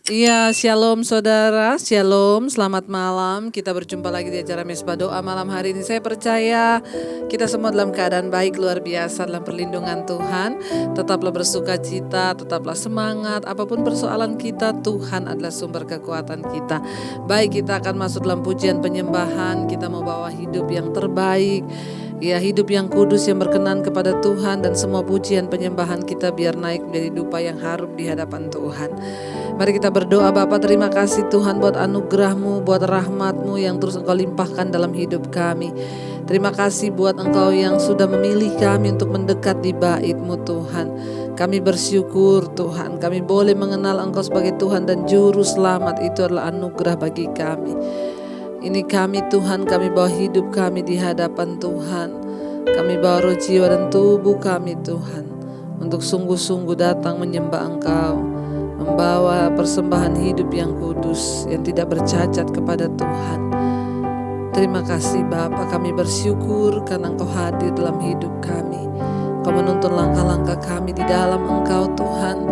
Iya, shalom saudara, shalom, selamat malam. Kita berjumpa lagi di acara Mesbah Doa malam hari ini. Saya percaya kita semua dalam keadaan baik, luar biasa dalam perlindungan Tuhan. Tetaplah bersuka cita, tetaplah semangat. Apapun persoalan kita, Tuhan adalah sumber kekuatan kita. Baik, kita akan masuk dalam pujian penyembahan. Kita mau bawa hidup yang terbaik, ya, hidup yang kudus yang berkenan kepada Tuhan, dan semua pujian penyembahan kita biar naik menjadi dupa yang harum di hadapan Tuhan. Mari kita berdoa. Bapa, terima kasih Tuhan buat anugerah-Mu, buat rahmat-Mu yang terus Engkau limpahkan dalam hidup kami. Terima kasih buat Engkau yang sudah memilih kami untuk mendekat di bait-Mu Tuhan. Kami bersyukur Tuhan, kami boleh mengenal Engkau sebagai Tuhan dan Juru Selamat. Itu adalah anugerah bagi kami. Ini kami Tuhan, kami bawa hidup kami di hadapan Tuhan. Kami bawa roh, jiwa dan tubuh kami Tuhan, untuk sungguh-sungguh datang menyembah Engkau, membawa persembahan hidup yang kudus, yang tidak bercacat kepada Tuhan. Terima kasih Bapa, kami bersyukur karena Engkau hadir dalam hidup kami. Engkau menuntun langkah-langkah kami di dalam Engkau Tuhan.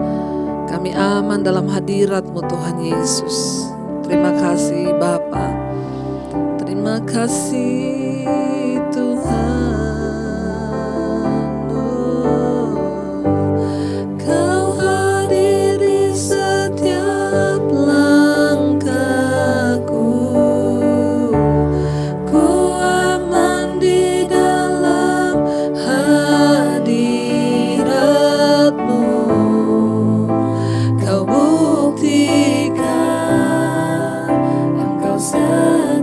Kami aman dalam hadirat-Mu Tuhan Yesus. Terima kasih Bapa. Terima kasih Tuhan. Kau hadir di setiap langkahku. Ku aman di dalam hadirat-Mu. Kau buktikan Engkau setia.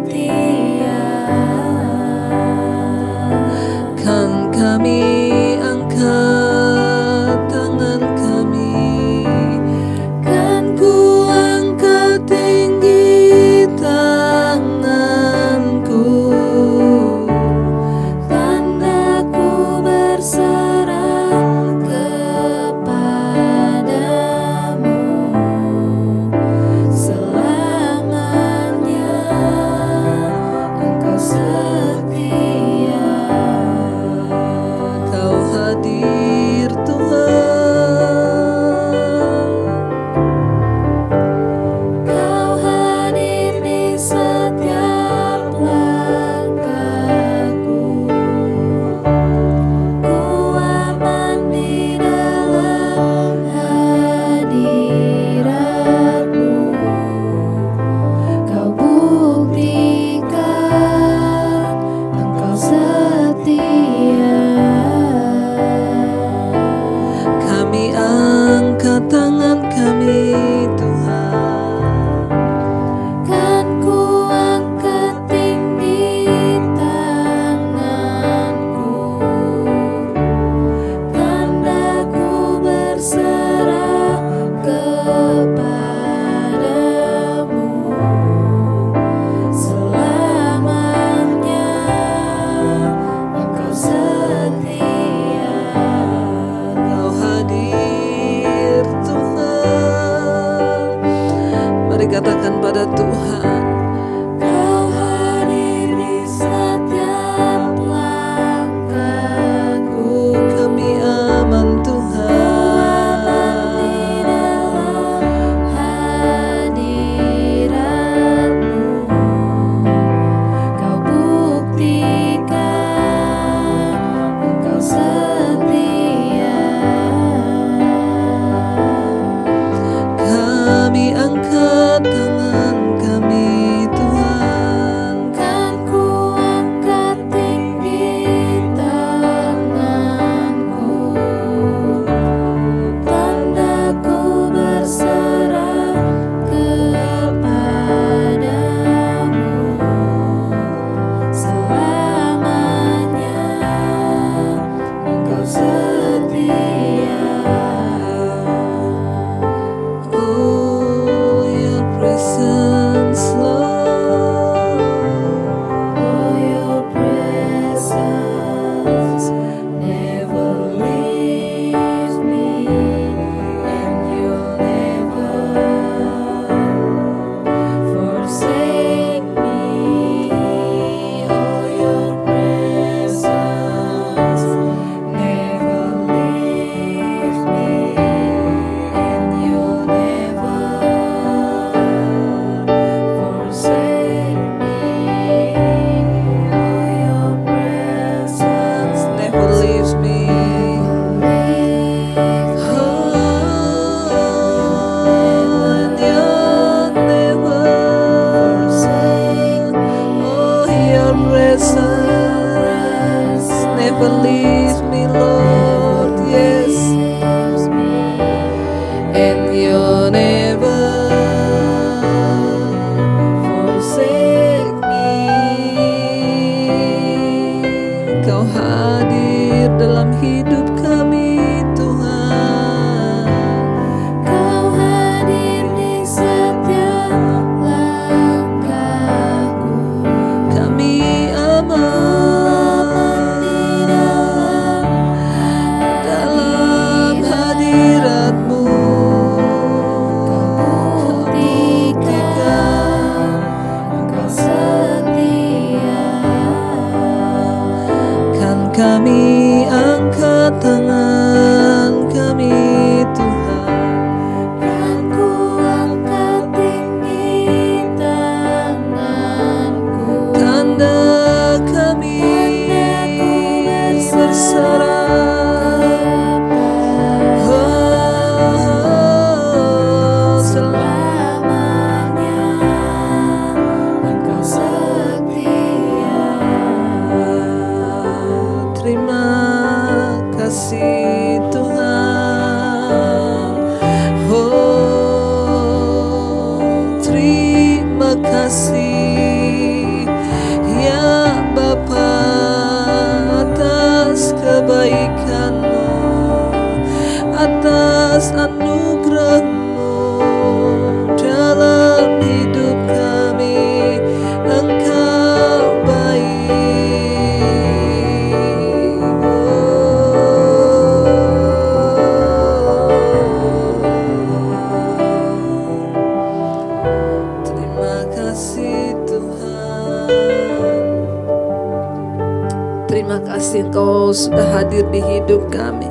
anugerah-Mu dalam hidup kami. Engkau baik. Terima kasih Tuhan. Terima kasih Engkau sudah hadir di hidup kami.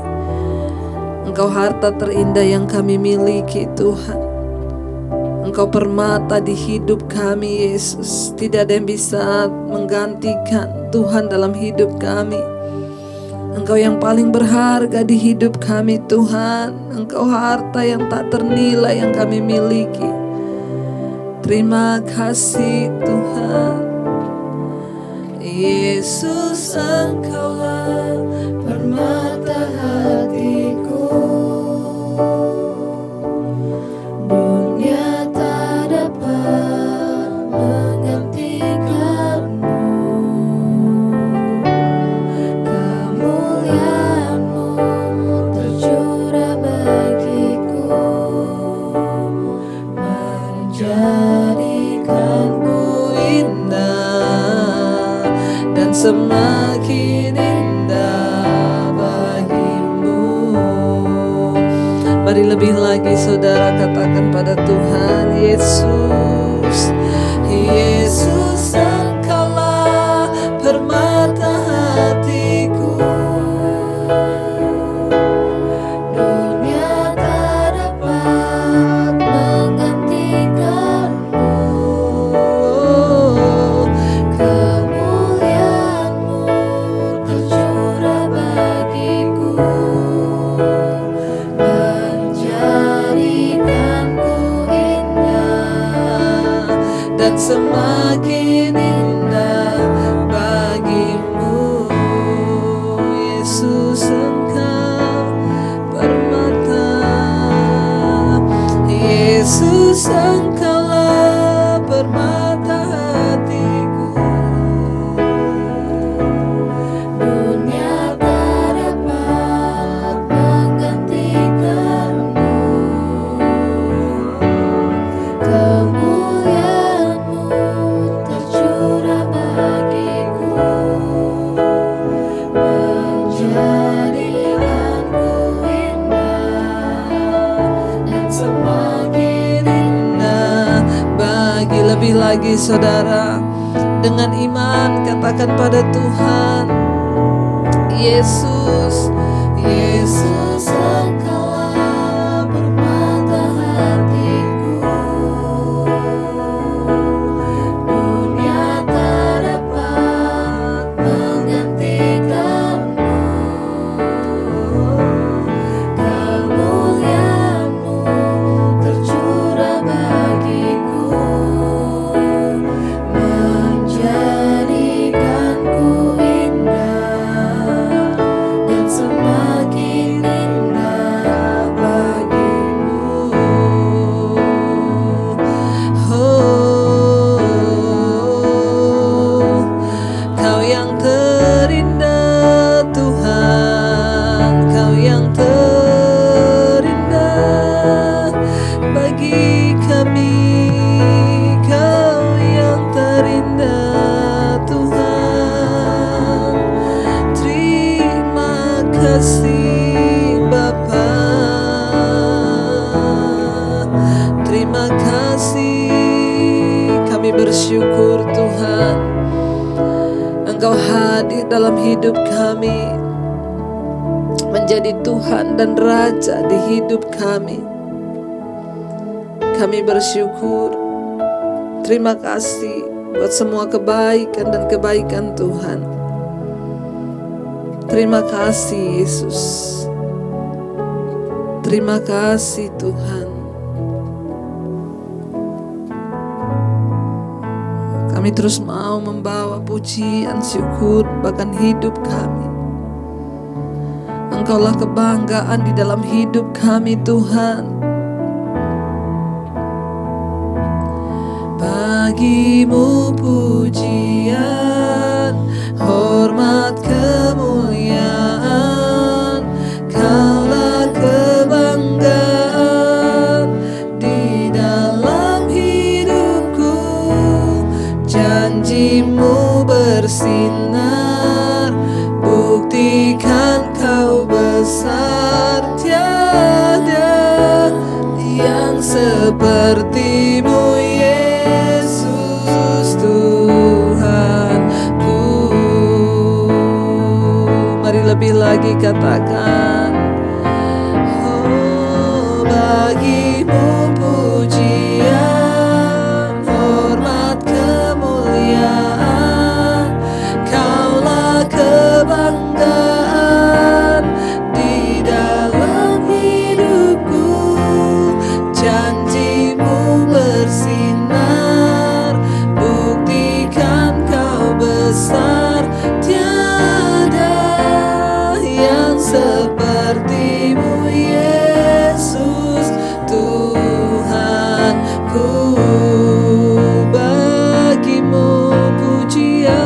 Engkau harta terindah yang kami miliki Tuhan. Engkau permata di hidup kami Yesus. Tidak ada yang bisa menggantikan Tuhan dalam hidup kami. Engkau yang paling berharga di hidup kami Tuhan. Engkau harta yang tak ternilai yang kami miliki. Terima kasih Tuhan. Yesus, Engkaulah permata hatiku. Dunia tak dapat menggantikan-Mu. Kemuliaan-Mu tercurah bagiku, menjadikanku indah dan semakin indah bagimu. Mari lebih lagi saudara katakan pada Tuhan Yesus. Yesus, Engkaulah permata hatiku. Dunia tak dapat menggantikan-Mu. Kemuliaan-Mu tercurah bagiku, menjadikanku indah dan semakin indah bagimu. Yesus, Engkau permata. Yesus, Engkaulah permata hatiku. Dunia tak dapat menggantikan-Mu. Kemuliaan-Mu tercurah bagiku, menjadikanku indah dan semakin indah bagi. Lebih lagi saudara, dengan iman katakan pada Tuhan Yesus. Yesus, Engkaulah permata hatiku. Dunia tak dapat menggantikan-Mu. Kemuliaan-Mu tercurah bagiku, menjadikanku indah dan semakin indah bagimu. Oh, Kau yang terindah Tuhan, Kau yang terindah bagi kami. Kau yang terindah Tuhan. Terima kasih Bapa. Terima kasih. Kami bersyukur Tuhan, Engkau hadir dalam hidup kami, menjadi Tuhan dan Raja di hidup kami. Kami bersyukur. Terima kasih buat semua kebaikan dan kebaikan Tuhan. Terima kasih Yesus. Terima kasih Tuhan. Kami terus mau membawa pujian, syukur, bahkan hidup kami. Engkaulah kebanggaan di dalam hidup kami Tuhan. Bagimu pujian, hormat, kemuliaan. Kaulah kebanggaan seperti-Mu Yesus Tuhanku. Mari lebih lagi katakan, oh bagi-Mu pujian, hormat, kemuliaan, Kaulah kebanggaan di dalam hidupku. Janji-Mu bersinar, buktikan Kau besar. Tiada yang seperti-Mu Yesus Tuhanku. Bagi-Mu pujian,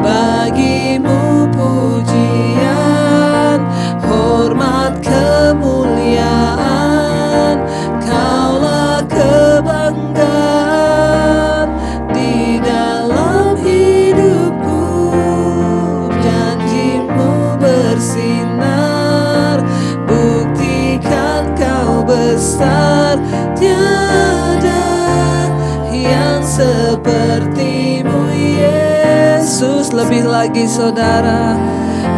bagi-Mu pujian, hormat, kemuliaan, Kaulah kebanggaan di dalam hidupku. Janji-Mu bersinar, buktikan Kau besar. Tiada yang seperti-Mu Yesus. Lebih lagi saudara,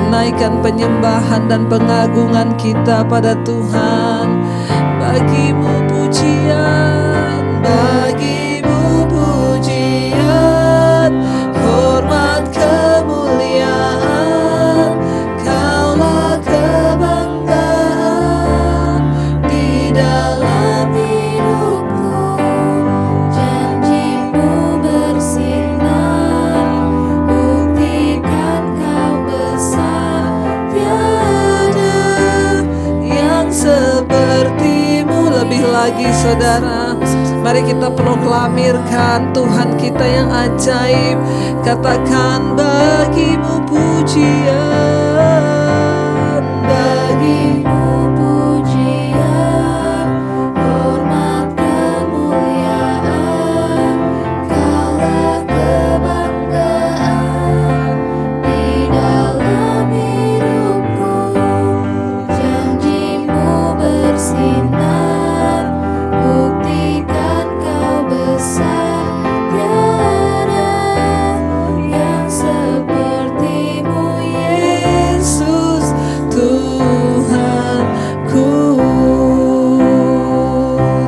naikkan penyembahan dan pengagungan kita pada Tuhan. Bagi-Mu pujian, bagi-Mu pujian, hormat, kemuliaan, Kaulah kebanggaan di dalam hidupku. Janji-Mu bersinar, buktikan Kau besar. Tiada yang seperti-Mu. Lebih lagi saudara, mari kita proklamirkan Tuhan kita yang ajaib. Katakan, bagi-Mu pujian, bagi-Mu pujian, hormat, kemuliaan, Kaulah kebanggaan di dalam hidupku. Janji-Mu bersinar, buktikan Kau besar. Tiada yang seperti-Mu Yesus Tuhanku.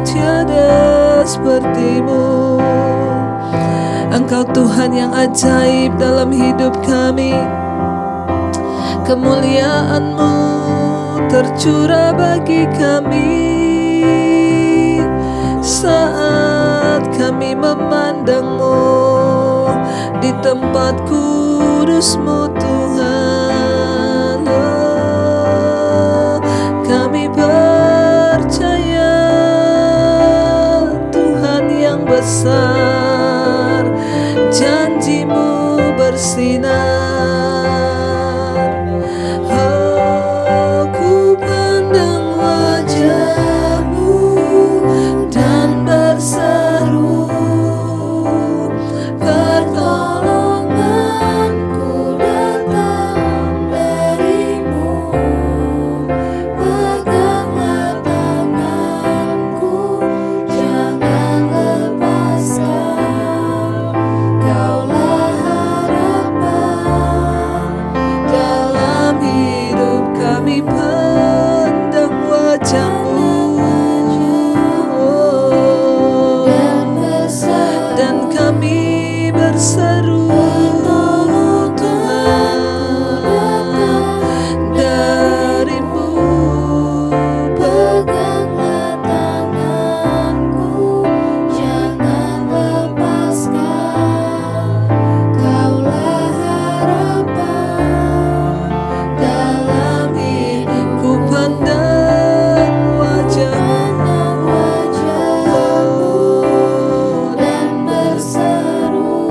Tiada seperti-Mu. Engkau Tuhan yang ajaib dalam hidup kami. Kemuliaan-Mu tercurah bagi kami saat kami memandang-Mu di tempat kudus-Mu Tuhan. Oh, kami percaya Tuhan yang besar, janji-Mu bersinar. Oh, ku pandang wajah-Mu dan berseru, pertolonganku datang dari-Mu. Peganglah tanganku, jangan lepaskan. Kaulah harapan dalam hidup kami. Pandang wajah-Mu, oh, dan kami berseru, Tuhan, dari-Mu. Peganglah tanganku, jangan lepaskan. Kaulah harapan dalam hidupku. Pandang wajah-Mu dan berseru,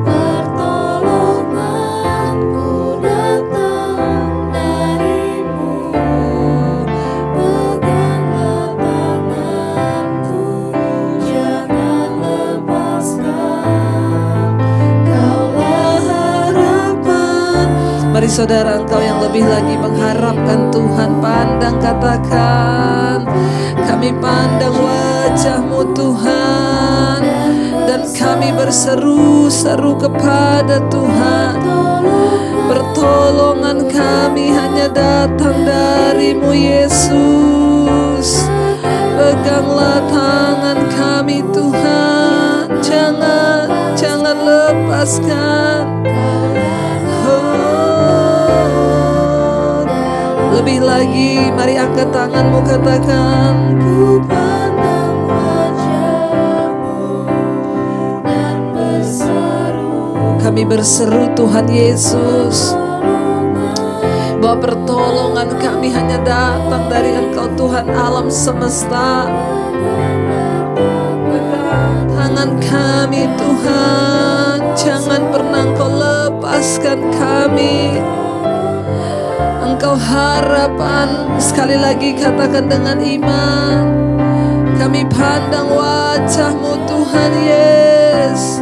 pertolonganku datang dari-Mu. Peganglah tanganku, jangan lepaskan. Kaulah harapan. Mari saudara, engkau yang lebih lagi mengharapkan Tuhan, pandang pandang, katakan, kami pandang wajah-Mu Tuhan, dan kami berseru-seru kepada Tuhan. Pertolongan kami hanya datang dari-Mu Yesus. Peganglah tangan kami Tuhan, jangan lepaskan. Lebih lagi, mari angkat tanganmu, katakan, ku pandang wajah-Mu dan berseru. Kami berseru Tuhan Yesus, bahwa pertolongan kami hanya datang dari Engkau Tuhan alam semesta. Tangan kami Tuhan, jangan pernah Engkau lepaskan kami. Engkau harapan, sekali lagi katakan dengan iman, kami pandang wajah-Mu Tuhan Yesus,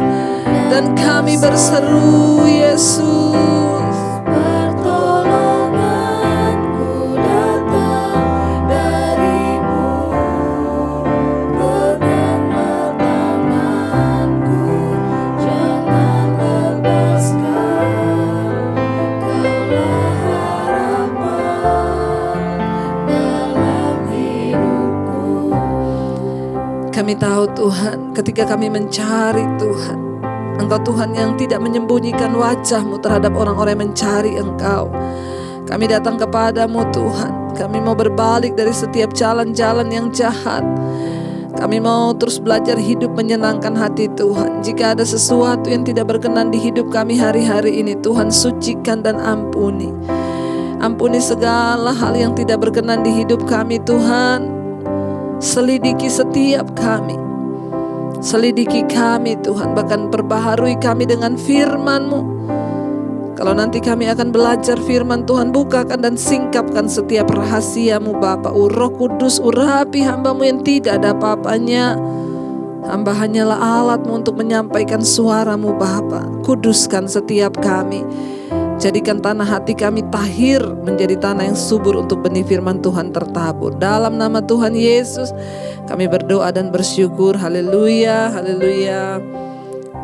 dan kami berseru Yesus. Pertolonganku datang dari-Mu, peganglah tanganku, jangan lepaskan. Kaulah harapan dalam hidupku. Kami tahu Tuhan, ketika kami mencari Tuhan, Engkau Tuhan yang tidak menyembunyikan wajah-Mu terhadap orang-orang yang mencari Engkau. Kami datang kepada-Mu Tuhan. Kami mau berbalik dari setiap jalan-jalan yang jahat. Kami mau terus belajar hidup menyenangkan hati Tuhan. Jika ada sesuatu yang tidak berkenan di hidup kami hari-hari ini, Tuhan sucikan dan ampuni. Ampuni segala hal yang tidak berkenan di hidup kami Tuhan. Selidiki setiap kami. Selidiki kami Tuhan, bahkan perbaharui kami dengan firman-Mu. Kalau nanti kami akan belajar firman Tuhan, bukakan dan singkapkan setiap rahasia-Mu Bapa. Roh Kudus, urapi hamba-Mu yang tidak ada apa-apanya. Hamba hanyalah alat-Mu untuk menyampaikan suara-Mu Bapa. Kuduskan setiap kami. Jadikan tanah hati kami tahir, menjadi tanah yang subur untuk benih firman Tuhan tertabur. Dalam nama Tuhan Yesus kami berdoa dan bersyukur. Haleluya, haleluya.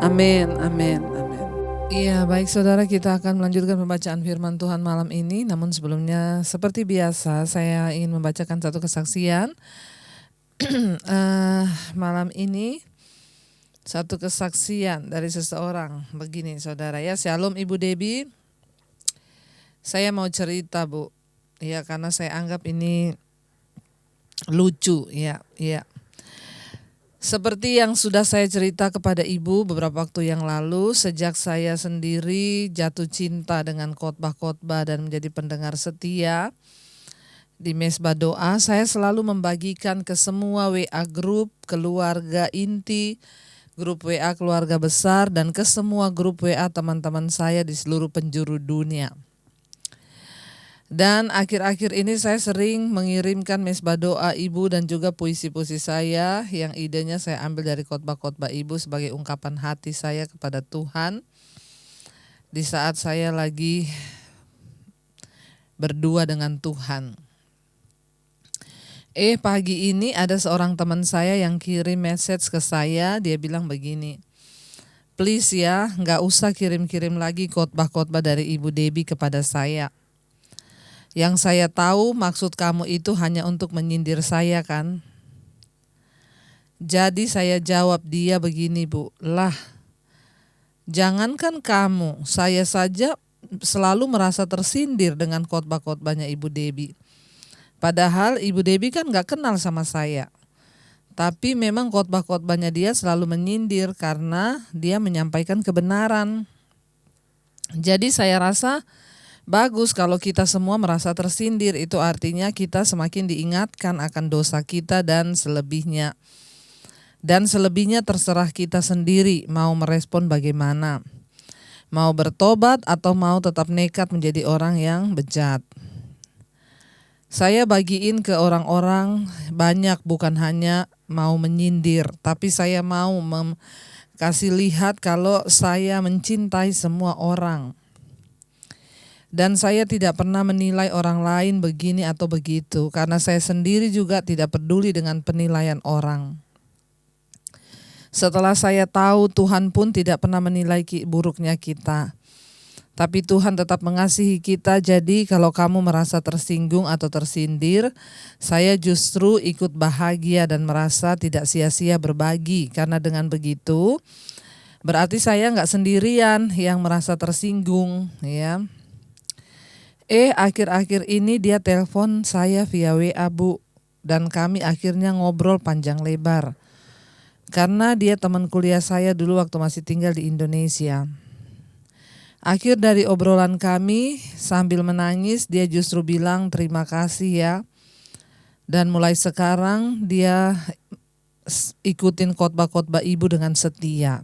Amin, amin, amin. Iya, baik saudara, kita akan melanjutkan pembacaan firman Tuhan malam ini. Namun sebelumnya, seperti biasa, saya ingin membacakan satu kesaksian. Malam ini, satu kesaksian dari seseorang. Begini saudara ya, Shalom Ibu Debbie. Saya mau cerita Bu, ya karena saya anggap ini lucu, ya. Seperti yang sudah saya cerita kepada Ibu beberapa waktu yang lalu, sejak saya sendiri jatuh cinta dengan khotbah-khotbah dan menjadi pendengar setia di Mesbah Doa, saya selalu membagikan ke semua WA grup keluarga inti, grup WA keluarga besar, dan ke semua grup WA teman-teman saya di seluruh penjuru dunia. Dan akhir-akhir ini saya sering mengirimkan Mesbah Doa Ibu dan juga puisi-puisi saya yang idenya saya ambil dari khotbah-khotbah Ibu sebagai ungkapan hati saya kepada Tuhan di saat saya lagi berdua dengan Tuhan. Pagi ini ada seorang teman saya yang kirim message ke saya, dia bilang begini, please ya, gak usah kirim-kirim lagi khotbah-khotbah dari Ibu Debbie kepada saya. Yang saya tahu maksud kamu itu hanya untuk menyindir saya kan? Jadi saya jawab dia begini Bu, lah jangankan kamu, saya saja selalu merasa tersindir dengan khotbah-khotbahnya Ibu Debbie. Padahal Ibu Debbie kan gak kenal sama saya. Tapi memang khotbah-khotbahnya dia selalu menyindir karena dia menyampaikan kebenaran. Jadi saya rasa bagus kalau kita semua merasa tersindir, itu artinya kita semakin diingatkan akan dosa kita dan selebihnya. Dan selebihnya terserah kita sendiri mau merespon bagaimana. Mau bertobat atau mau tetap nekat menjadi orang yang bejat. Saya bagiin ke orang-orang banyak, bukan hanya mau menyindir, tapi saya mau kasih lihat kalau saya mencintai semua orang. Dan saya tidak pernah menilai orang lain begini atau begitu, karena saya sendiri juga tidak peduli dengan penilaian orang. Setelah saya tahu, Tuhan pun tidak pernah menilai buruknya kita. Tapi Tuhan tetap mengasihi kita, jadi kalau kamu merasa tersinggung atau tersindir, saya justru ikut bahagia dan merasa tidak sia-sia berbagi. Karena dengan begitu, berarti saya nggak sendirian yang merasa tersinggung, ya. Akhir-akhir ini dia telepon saya via WA, Bu, dan kami akhirnya ngobrol panjang lebar. Karena dia teman kuliah saya dulu waktu masih tinggal di Indonesia. Akhir dari obrolan kami, sambil menangis dia justru bilang terima kasih ya. Dan mulai sekarang dia ikutin khotbah-khotbah ibu dengan setia.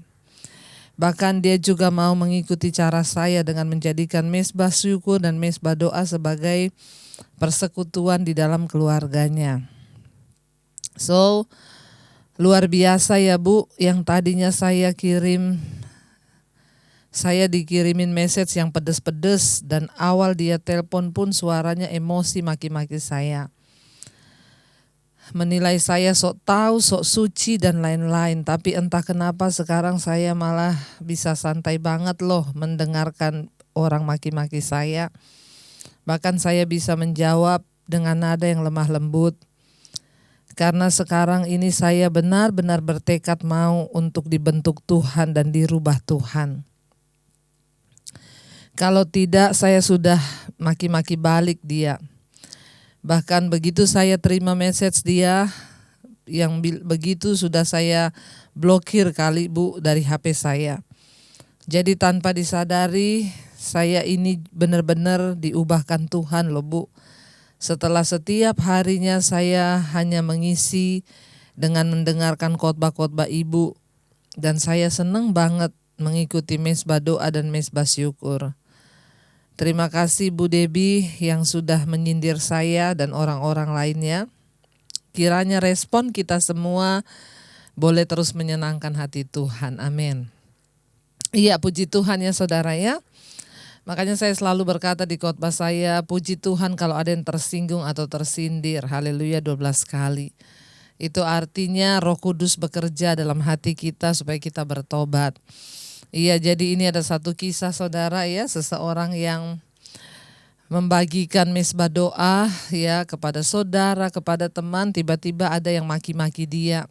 Bahkan dia juga mau mengikuti cara saya dengan menjadikan mesbah syukur dan mesbah doa sebagai persekutuan di dalam keluarganya. So, luar biasa ya Bu, yang tadinya saya dikirimin message yang pedes-pedes dan awal dia telepon pun suaranya emosi maki-maki saya. Menilai saya sok tahu, sok suci dan lain-lain. Tapi entah kenapa sekarang saya malah bisa santai banget loh mendengarkan orang maki-maki saya. Bahkan saya bisa menjawab dengan nada yang lemah lembut. Karena sekarang ini saya benar-benar bertekad mau untuk dibentuk Tuhan dan dirubah Tuhan. Kalau tidak, saya sudah maki-maki balik dia. Bahkan begitu saya terima message dia, yang begitu sudah saya blokir kali Bu dari HP saya. Jadi tanpa disadari, saya ini benar-benar diubahkan Tuhan loh Bu. Setelah setiap harinya saya hanya mengisi dengan mendengarkan khotbah-khotbah ibu. Dan saya senang banget mengikuti mesbah doa dan mesbah syukur. Terima kasih Bu Debbie yang sudah menyindir saya dan orang-orang lainnya. Kiranya respon kita semua boleh terus menyenangkan hati Tuhan. Amin. Iya, puji Tuhan ya saudara ya. Makanya saya selalu berkata di khotbah saya, puji Tuhan kalau ada yang tersinggung atau tersindir. Haleluya 12 kali. Itu artinya Roh Kudus bekerja dalam hati kita supaya kita bertobat. Iya, jadi ini ada satu kisah saudara ya, seseorang yang membagikan mesbah doa ya kepada saudara, kepada teman, tiba-tiba ada yang maki-maki dia.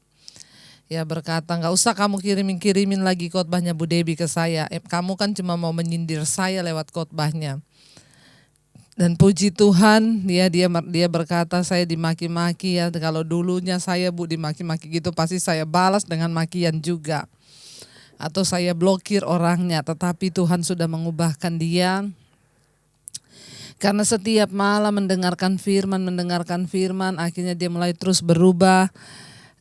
Ya berkata, nggak usah kamu kirimin lagi khotbahnya Bu Debbie ke saya. Kamu kan cuma mau menyindir saya lewat khotbahnya. Dan puji Tuhan, dia berkata saya dimaki-maki ya. Kalau dulunya saya Bu dimaki-maki gitu, pasti saya balas dengan makian juga. Atau saya blokir orangnya, tetapi Tuhan sudah mengubahkan dia. Karena setiap malam mendengarkan firman, akhirnya dia mulai terus berubah.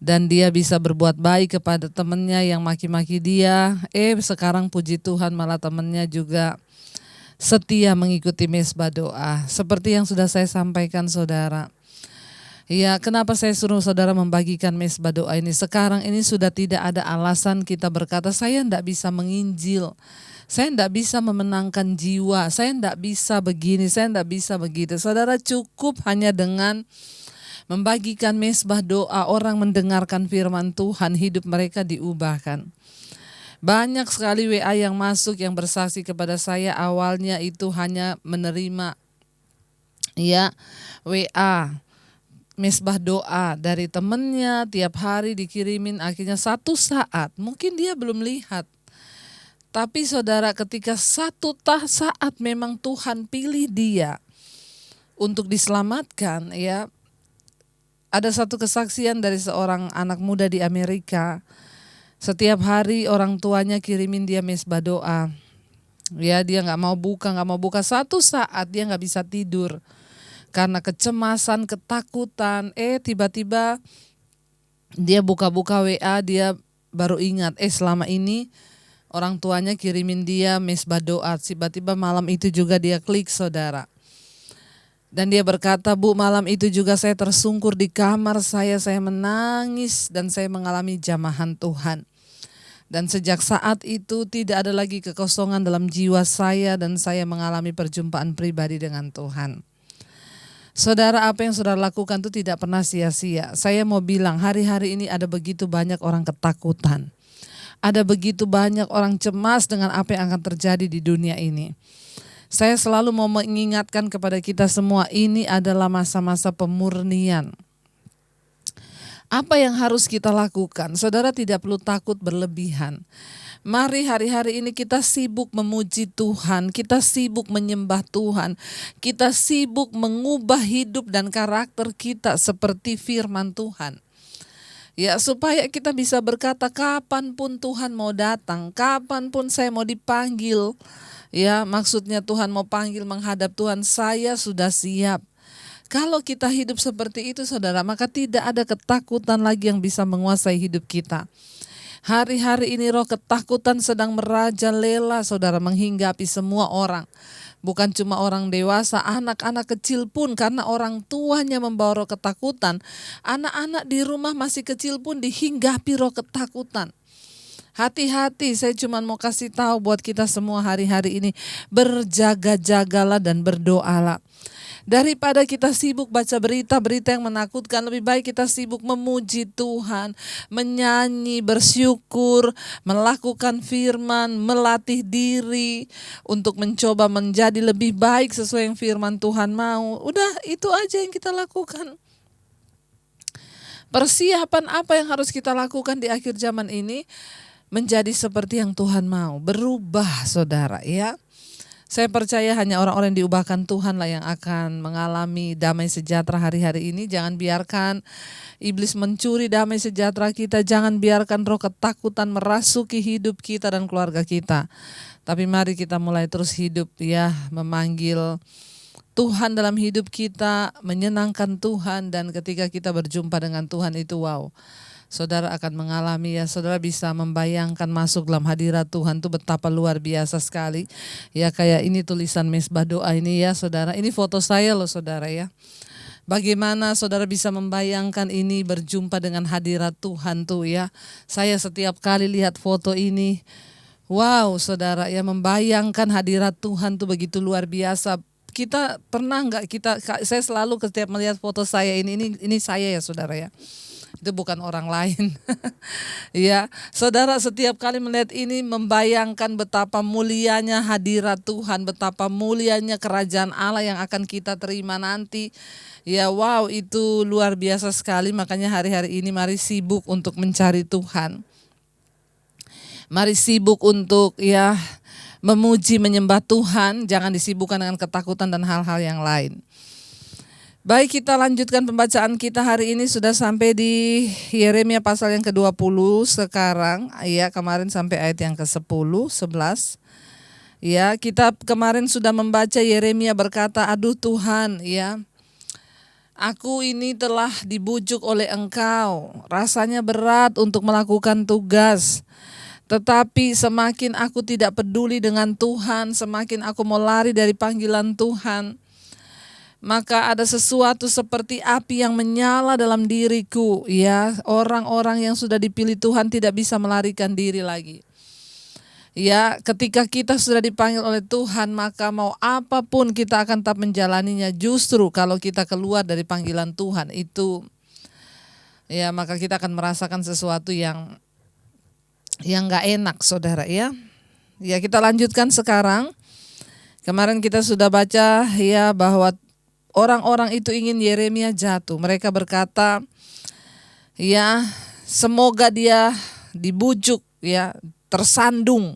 Dan dia bisa berbuat baik kepada temannya yang maki-maki dia. Sekarang puji Tuhan malah temannya juga setia mengikuti mesbah doa. Seperti yang sudah saya sampaikan saudara. Ya, kenapa saya suruh saudara membagikan mesbah doa ini? Sekarang ini sudah tidak ada alasan kita berkata, saya tidak bisa menginjil, saya tidak bisa memenangkan jiwa, saya tidak bisa begini, saya tidak bisa begitu. Saudara cukup hanya dengan membagikan mesbah doa, orang mendengarkan firman Tuhan, hidup mereka diubahkan. Banyak sekali WA yang masuk yang bersaksi kepada saya, awalnya itu hanya menerima ya WA. Mesbah doa dari temennya tiap hari dikirimin, akhirnya satu saat mungkin dia belum lihat. Tapi saudara ketika satu saat memang Tuhan pilih dia untuk diselamatkan ya. Ada satu kesaksian dari seorang anak muda di Amerika. Setiap hari orang tuanya kirimin dia mesbah doa. Ya dia gak mau buka. Satu saat dia gak bisa tidur. Karena kecemasan, ketakutan, tiba-tiba dia buka-buka WA, dia baru ingat, selama ini orang tuanya kirimin dia mesbah doa. Tiba-tiba malam itu juga dia klik saudara. Dan dia berkata, Bu, malam itu juga saya tersungkur di kamar saya menangis dan saya mengalami jamahan Tuhan. Dan sejak saat itu tidak ada lagi kekosongan dalam jiwa saya dan saya mengalami perjumpaan pribadi dengan Tuhan. Saudara, apa yang saudara lakukan itu tidak pernah sia-sia. Saya mau bilang hari-hari ini ada begitu banyak orang ketakutan. Ada begitu banyak orang cemas dengan apa yang akan terjadi di dunia ini. Saya selalu mau mengingatkan kepada kita semua, ini adalah masa-masa pemurnian. Apa yang harus kita lakukan? Saudara tidak perlu takut berlebihan. Mari hari-hari ini kita sibuk memuji Tuhan, kita sibuk menyembah Tuhan, kita sibuk mengubah hidup dan karakter kita seperti firman Tuhan. Ya, supaya kita bisa berkata kapanpun Tuhan mau datang, kapanpun saya mau dipanggil. Ya, maksudnya Tuhan mau panggil menghadap Tuhan, saya sudah siap. Kalau kita hidup seperti itu saudara, maka tidak ada ketakutan lagi yang bisa menguasai hidup kita. Hari-hari ini roh ketakutan sedang merajalela saudara, menghinggapi semua orang. Bukan cuma orang dewasa, anak-anak kecil pun karena orang tuanya membawa roh ketakutan. Anak-anak di rumah masih kecil pun dihinggapi roh ketakutan. Hati-hati, saya cuma mau kasih tahu buat kita semua hari-hari ini, berjaga-jagalah dan berdoalah. Daripada kita sibuk baca berita-berita yang menakutkan, lebih baik kita sibuk memuji Tuhan, menyanyi, bersyukur, melakukan firman, melatih diri untuk mencoba menjadi lebih baik sesuai yang firman Tuhan mau. Udah, itu aja yang kita lakukan. Persiapan apa yang harus kita lakukan di akhir zaman ini? Menjadi seperti yang Tuhan mau, berubah saudara ya. Saya percaya hanya orang-orang yang diubahkan Tuhan lah yang akan mengalami damai sejahtera hari-hari ini. Jangan biarkan iblis mencuri damai sejahtera kita. Jangan biarkan roh ketakutan merasuki hidup kita dan keluarga kita. Tapi mari kita mulai terus hidup ya, memanggil Tuhan dalam hidup kita, menyenangkan Tuhan. Dan ketika kita berjumpa dengan Tuhan itu wow, saudara akan mengalami ya, saudara bisa membayangkan masuk dalam hadirat Tuhan itu betapa luar biasa sekali. Ya kayak ini tulisan mesbah doa ini ya saudara, ini foto saya loh saudara ya. Bagaimana saudara bisa membayangkan ini berjumpa dengan hadirat Tuhan tuh ya. Saya setiap kali lihat foto ini, wow saudara ya, membayangkan hadirat Tuhan tuh begitu luar biasa. Kita pernah nggak saya selalu setiap melihat foto saya ini saya ya saudara ya. Itu bukan orang lain. Ya, saudara setiap kali melihat ini membayangkan betapa mulianya hadirat Tuhan, betapa mulianya kerajaan Allah yang akan kita terima nanti. Ya, wow, itu luar biasa sekali. Makanya hari-hari ini mari sibuk untuk mencari Tuhan. Mari sibuk untuk ya memuji, menyembah Tuhan, jangan disibukkan dengan ketakutan dan hal-hal yang lain. Baik, kita lanjutkan pembacaan kita hari ini sudah sampai di Yeremia pasal yang ke-20 sekarang. Ya, kemarin sampai ayat yang ke-10, 11. Ya, kita kemarin sudah membaca Yeremia berkata, "Aduh Tuhan, ya. Aku ini telah dibujuk oleh Engkau. Rasanya berat untuk melakukan tugas. Tetapi semakin aku tidak peduli dengan Tuhan, semakin aku mau lari dari panggilan Tuhan. Maka ada sesuatu seperti api yang menyala dalam diriku. Ya, orang-orang yang sudah dipilih Tuhan tidak bisa melarikan diri lagi. Ya, ketika kita sudah dipanggil oleh Tuhan, maka mau apapun kita akan tetap menjalaninya. Justru kalau kita keluar dari panggilan Tuhan itu, ya maka kita akan merasakan sesuatu yang gak enak saudara ya. Ya, kita lanjutkan sekarang. Kemarin kita sudah baca ya bahwa orang-orang itu ingin Yeremia jatuh. Mereka berkata, ya semoga dia dibujuk, ya tersandung.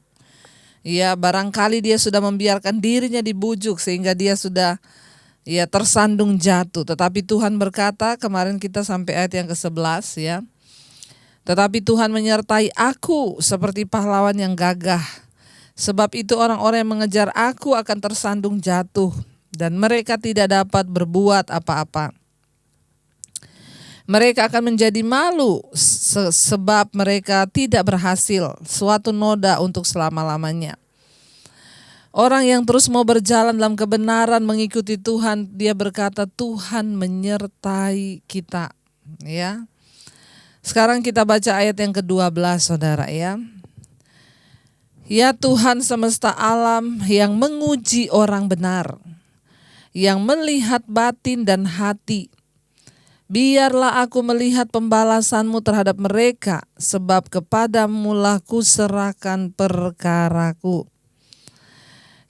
Ya barangkali dia sudah membiarkan dirinya dibujuk sehingga dia sudah ya tersandung jatuh. Tetapi Tuhan berkata, kemarin kita sampai ayat yang ke-11 ya. Tetapi Tuhan menyertai aku seperti pahlawan yang gagah. Sebab itu orang-orang yang mengejar aku akan tersandung jatuh. Dan mereka tidak dapat berbuat apa-apa. Mereka akan menjadi malu sebab mereka tidak berhasil, suatu noda untuk selama-lamanya. Orang yang terus mau berjalan dalam kebenaran mengikuti Tuhan, dia berkata Tuhan menyertai kita. Ya. Sekarang kita baca ayat yang ke-12 saudara ya. Ya Tuhan semesta alam yang menguji orang benar, yang melihat batin dan hati, biarlah aku melihat pembalasan-Mu terhadap mereka, sebab kepadamu-lah kuserahkan perkaraku.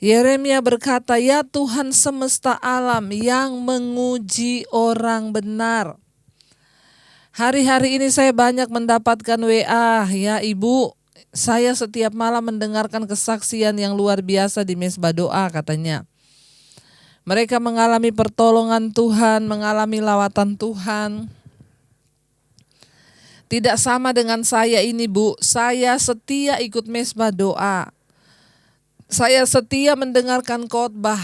Yeremia berkata, ya Tuhan semesta alam yang menguji orang benar. Hari-hari ini saya banyak mendapatkan WA, ya Ibu, saya setiap malam mendengarkan kesaksian yang luar biasa di Mesbah Doa katanya. Mereka mengalami pertolongan Tuhan, mengalami lawatan Tuhan. Tidak sama dengan saya ini Bu, saya setia ikut Mesbah Doa. Saya setia mendengarkan khotbah.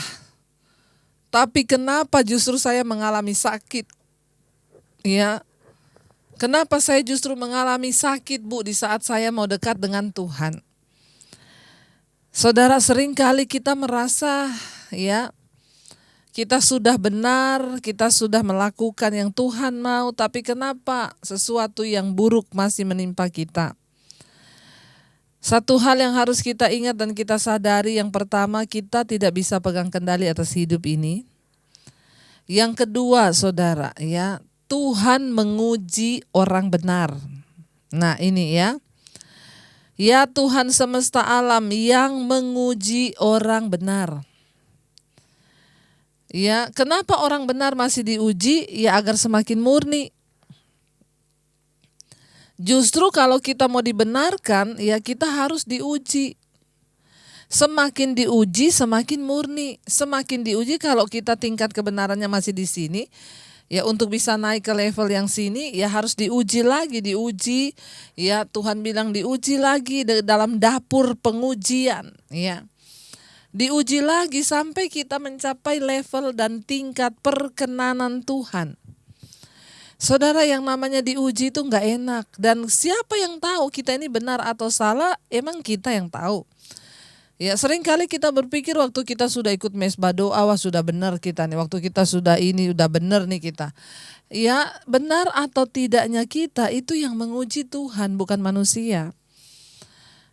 Tapi kenapa justru saya mengalami sakit? Ya, kenapa saya justru mengalami sakit Bu di saat saya mau dekat dengan Tuhan? Saudara, seringkali kita merasa ya kita sudah benar, kita sudah melakukan yang Tuhan mau, tapi kenapa sesuatu yang buruk masih menimpa kita? Satu hal yang harus kita ingat dan kita sadari, yang pertama kita tidak bisa pegang kendali atas hidup ini. Yang kedua saudara ya, Tuhan menguji orang benar. Nah ini ya. Ya Tuhan semesta alam yang menguji orang benar. Ya, kenapa orang benar masih diuji? Ya agar semakin murni. Justru kalau kita mau dibenarkan, ya kita harus diuji. Semakin diuji, semakin murni. Semakin diuji kalau kita tingkat kebenarannya masih di sini, ya untuk bisa naik ke level yang sini ya harus diuji lagi, diuji. Ya Tuhan bilang diuji lagi dalam dapur pengujian, ya. Diuji lagi sampai kita mencapai level dan tingkat perkenanan Tuhan. Saudara, yang namanya diuji itu gak enak. Dan siapa yang tahu kita ini benar atau salah? Emang kita yang tahu. Ya seringkali kita berpikir waktu kita sudah ikut Mesbah Doa, wah sudah benar kita nih. Waktu kita sudah ini udah benar nih kita. Ya benar atau tidaknya kita itu yang menguji Tuhan, bukan manusia.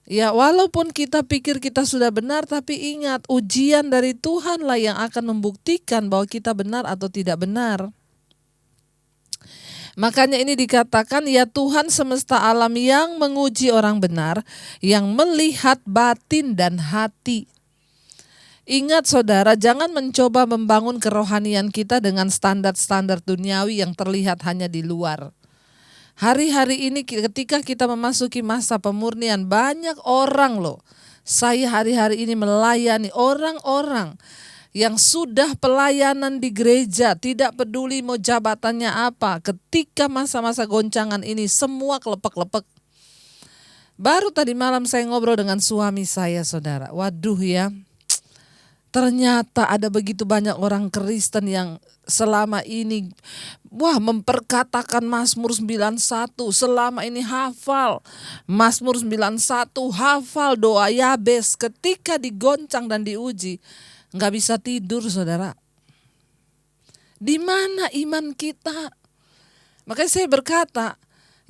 Ya walaupun kita pikir kita sudah benar, tapi ingat ujian dari Tuhanlah yang akan membuktikan bahwa kita benar atau tidak benar. Makanya ini dikatakan ya Tuhan semesta alam yang menguji orang benar, yang melihat batin dan hati. Ingat saudara, jangan mencoba membangun kerohanian kita dengan standar-standar duniawi yang terlihat hanya di luar. Hari-hari ini ketika kita memasuki masa pemurnian, banyak orang loh. Saya hari-hari ini melayani orang-orang yang sudah pelayanan di gereja, tidak peduli mau jabatannya apa. Ketika masa-masa goncangan ini semua kelepek-lepek. Baru tadi malam saya ngobrol dengan suami saya saudara. Waduh ya, ternyata ada begitu banyak orang Kristen yang selama ini memperkatakan Mazmur 91, selama ini hafal Mazmur 91, hafal doa Yabes, ketika digoncang dan diuji nggak bisa tidur saudara. Di mana iman kita? Makanya saya berkata,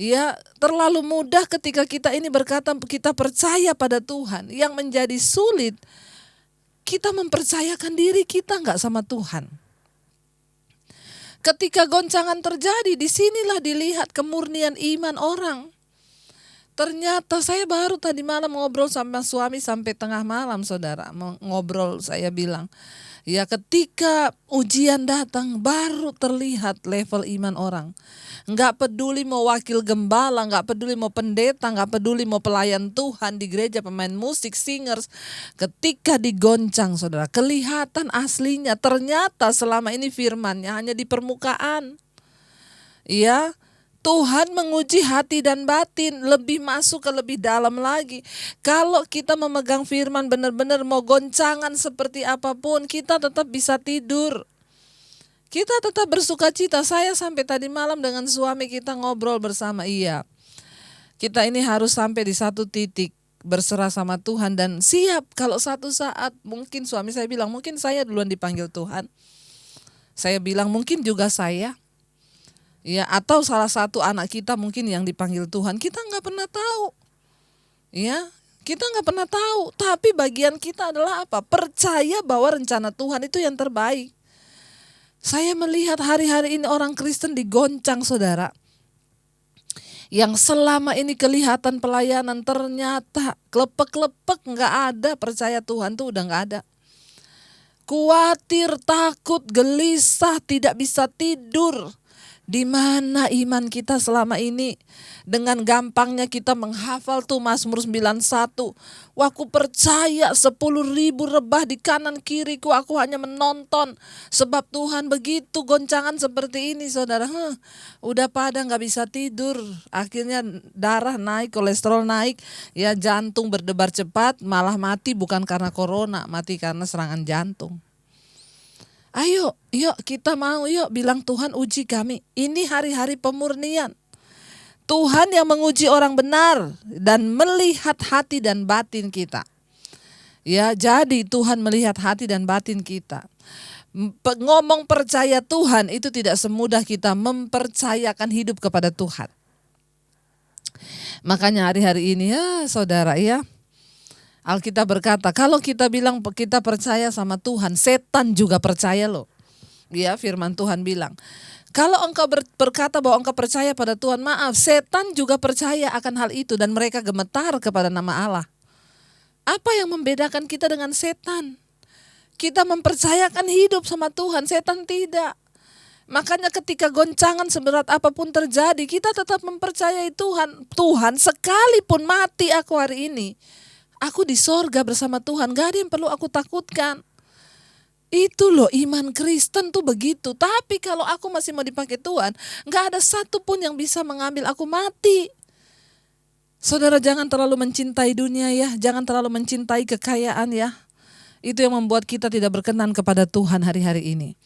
ya terlalu mudah ketika kita ini berkata kita percaya pada Tuhan. Yang menjadi sulit, kita mempercayakan diri kita nggak sama Tuhan. Ketika goncangan terjadi, disinilah dilihat kemurnian iman orang. Ternyata saya baru tadi malam ngobrol sama suami sampai tengah malam saudara. Ngobrol saya bilang, ya ketika ujian datang baru terlihat level iman orang. Nggak peduli mau wakil gembala, nggak peduli mau pendeta, nggak peduli mau pelayan Tuhan di gereja, pemain musik, singers. Ketika digoncang saudara, kelihatan aslinya. Ternyata selama ini firmannya hanya di permukaan. Ya, Tuhan menguji hati dan batin, lebih masuk ke lebih dalam lagi. Kalau kita memegang firman benar-benar mau goncangan seperti apapun, kita tetap bisa tidur. Kita tetap bersuka cita. Saya sampai tadi malam dengan suami kita ngobrol bersama, iya. Kita ini harus sampai di satu titik berserah sama Tuhan dan siap kalau satu saat mungkin suami saya bilang mungkin saya duluan dipanggil Tuhan. Saya bilang mungkin juga saya. Ya, atau salah satu anak kita mungkin yang dipanggil Tuhan. Kita nggak pernah tahu. Ya, Kita nggak pernah tahu, tapi bagian kita adalah apa? Percaya bahwa rencana Tuhan itu yang terbaik. Saya melihat hari-hari ini orang Kristen digoncang, saudara. Yang selama ini kelihatan pelayanan ternyata klepek-klepek, nggak ada, percaya Tuhan tuh udah nggak ada. Khawatir, takut, gelisah, tidak bisa tidur. Di mana iman kita selama ini? Dengan gampangnya kita menghafal tuh Mazmur 91. Wah, aku percaya 10.000 rebah di kanan kiriku, aku hanya menonton. Sebab Tuhan begitu, goncangan seperti ini, saudara. Udah pada gak bisa tidur. Akhirnya darah naik, kolesterol naik. Ya, jantung berdebar cepat, malah mati bukan karena corona, mati karena serangan jantung. Ayo, yuk kita mau, yuk bilang Tuhan uji kami. Ini hari-hari pemurnian. Tuhan yang menguji orang benar dan melihat hati dan batin kita. Ya, jadi Tuhan melihat hati dan batin kita. Ngomong percaya Tuhan itu tidak semudah kita mempercayakan hidup kepada Tuhan. Makanya hari-hari ini ya saudara ya, Alkitab berkata, kalau kita bilang kita percaya sama Tuhan, setan juga percaya loh. Ya, firman Tuhan bilang, kalau engkau berkata bahwa engkau percaya pada Tuhan, maaf, setan juga percaya akan hal itu dan mereka gemetar kepada nama Allah. Apa yang membedakan kita dengan setan? Kita mempercayakan hidup sama Tuhan, setan tidak. Makanya ketika goncangan seberat apapun terjadi, kita tetap mempercayai Tuhan. Tuhan, sekalipun mati aku hari ini, aku di sorga bersama Tuhan, gak ada yang perlu aku takutkan. Itu loh iman Kristen tuh begitu. Tapi kalau aku masih mau dipakai Tuhan, gak ada satupun yang bisa mengambil aku mati. Saudara, jangan terlalu mencintai dunia ya, jangan terlalu mencintai kekayaan ya. Itu yang membuat kita tidak berkenan kepada Tuhan hari-hari ini.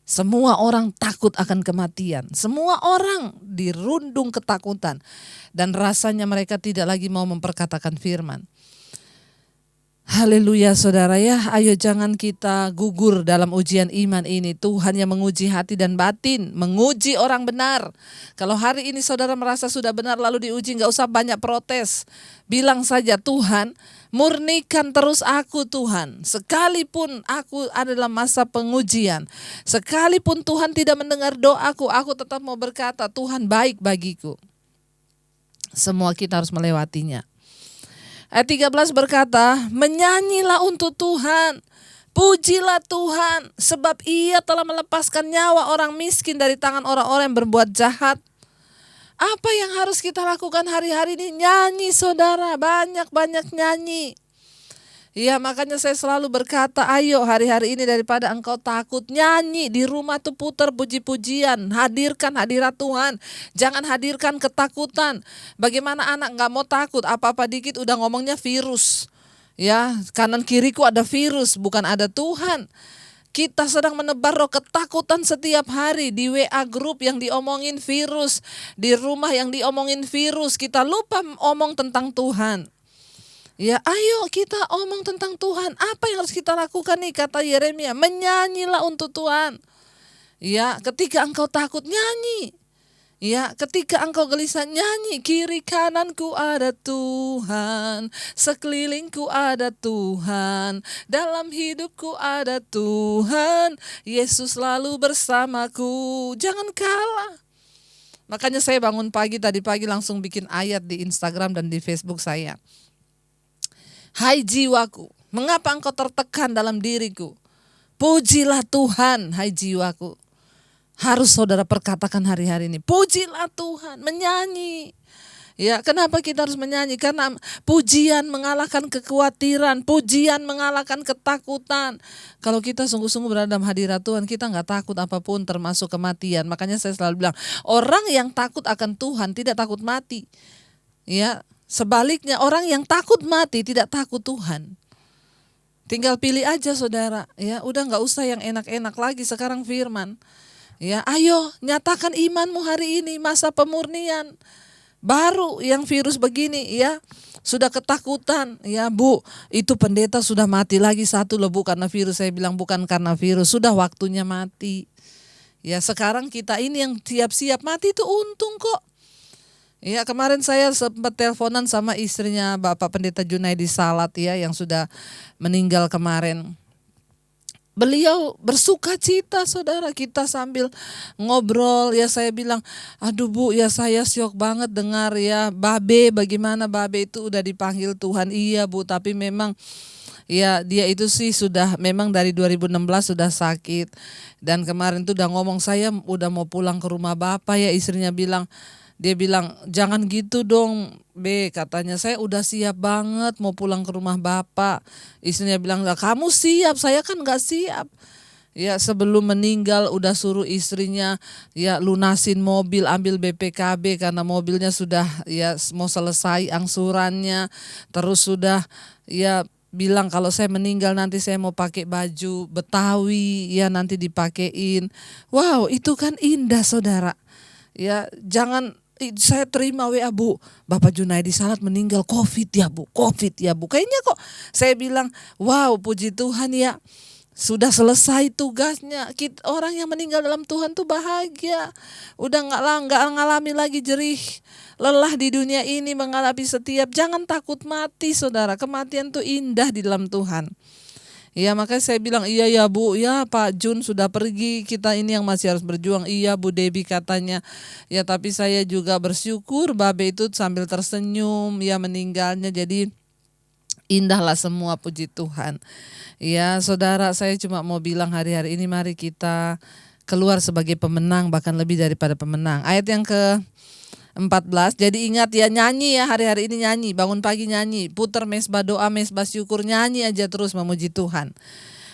Semua orang takut akan kematian. Semua orang dirundung ketakutan. Dan rasanya mereka tidak lagi mau memperkatakan firman. Haleluya saudara ya, ayo jangan kita gugur dalam ujian iman ini. Tuhan yang menguji hati dan batin, menguji orang benar. Kalau hari ini saudara merasa sudah benar lalu diuji, gak usah banyak protes. Bilang saja, Tuhan murnikan terus aku Tuhan. Sekalipun aku adalah masa pengujian, sekalipun Tuhan tidak mendengar doaku, aku tetap mau berkata Tuhan baik bagiku. Semua kita harus melewatinya. Ayat 13 berkata, menyanyilah untuk Tuhan, pujilah Tuhan, sebab Ia telah melepaskan nyawa orang miskin dari tangan orang-orang yang berbuat jahat. Apa yang harus kita lakukan hari-hari ini? Nyanyi saudara, banyak-banyak nyanyi. Ya, makanya saya selalu berkata, ayo hari-hari ini daripada engkau takut, nyanyi di rumah tuh, putar puji-pujian, hadirkan hadirat Tuhan, jangan hadirkan ketakutan. Bagaimana anak gak mau takut, apa-apa dikit udah ngomongnya virus. Ya, kanan kiriku ada virus, bukan ada Tuhan. Kita sedang menebar roh ketakutan setiap hari di WA grup yang diomongin virus, di rumah yang diomongin virus, kita lupa omong tentang Tuhan. Ya, ayo kita omong tentang Tuhan. Apa yang harus kita lakukan nih, kata Yeremia, menyanyilah untuk Tuhan. Ya, ketika engkau takut, nyanyi. Ya, ketika engkau gelisah, nyanyi. Kiri kananku ada Tuhan, sekelilingku ada Tuhan, dalam hidupku ada Tuhan, Yesus selalu bersamaku. Jangan kalah. Makanya saya bangun tadi pagi langsung bikin ayat di Instagram dan di Facebook saya. Hai jiwaku, mengapa engkau tertekan dalam diriku? Pujilah Tuhan, hai jiwaku. Harus saudara perkatakan hari-hari ini, pujilah Tuhan, menyanyi. Ya, kenapa kita harus menyanyi? Karena pujian mengalahkan kekhawatiran, pujian mengalahkan ketakutan. Kalau kita sungguh-sungguh berada dalam hadirat Tuhan, kita gak takut apapun termasuk kematian. Makanya saya selalu bilang, orang yang takut akan Tuhan tidak takut mati. Ya, sebaliknya orang yang takut mati tidak takut Tuhan. Tinggal pilih aja saudara, ya udah gak usah yang enak-enak lagi, sekarang firman. Ya, ayo nyatakan imanmu hari ini, masa pemurnian. Baru yang virus begini ya, sudah ketakutan. Ya Bu, itu pendeta sudah mati lagi satu loh Bu, karena virus. Saya bilang bukan karena virus, sudah waktunya mati. Ya, sekarang kita ini yang siap-siap mati itu untung kok. Ya, kemarin saya sempat teleponan sama istrinya Bapak Pendeta Junaidi Salat ya, yang sudah meninggal kemarin. Beliau bersuka cita, saudara. Kita sambil ngobrol ya, saya bilang, aduh Bu, ya saya syok banget dengar ya, Babe, bagaimana Babe itu udah dipanggil Tuhan. Iya Bu, tapi memang ya dia itu sih sudah memang dari 2016 sudah sakit. Dan kemarin tuh udah ngomong, saya udah mau pulang ke rumah Bapak ya. Istrinya bilang, dia bilang, jangan gitu dong B, katanya saya udah siap banget mau pulang ke rumah Bapak. Istrinya bilang, lah kamu siap, saya kan gak siap. Ya, sebelum meninggal udah suruh istrinya ya lunasin mobil, ambil BPKB karena mobilnya sudah ya mau selesai angsurannya. Terus sudah ya bilang kalau saya meninggal nanti saya mau pakai baju Betawi ya, nanti dipakein. Wow, itu kan indah, saudara. Ya, jangan saya terima WA, Bu, Bapak Junaidi Salat meninggal COVID ya Bu, COVID ya Bu. Kayaknya kok saya bilang, wow, puji Tuhan ya, sudah selesai tugasnya. Orang yang meninggal dalam Tuhan tuh bahagia. Udah nggak ngalami lagi jerih lelah di dunia ini, mengalami setiap. Jangan takut mati, saudara. Kematian tuh indah di dalam Tuhan. Ya, makanya saya bilang, iya ya Bu, ya Pak Jun sudah pergi, kita ini yang masih harus berjuang. Iya Bu Debbie katanya, ya tapi saya juga bersyukur Babe itu sambil tersenyum, ya meninggalnya jadi indahlah semua, puji Tuhan. Ya saudara, saya cuma mau bilang hari-hari ini mari kita keluar sebagai pemenang, bahkan lebih daripada pemenang. Ayat yang ke-14, jadi ingat ya, nyanyi ya, hari-hari ini nyanyi, bangun pagi nyanyi, putar mesbah doa, mesbah syukur, nyanyi aja terus memuji Tuhan.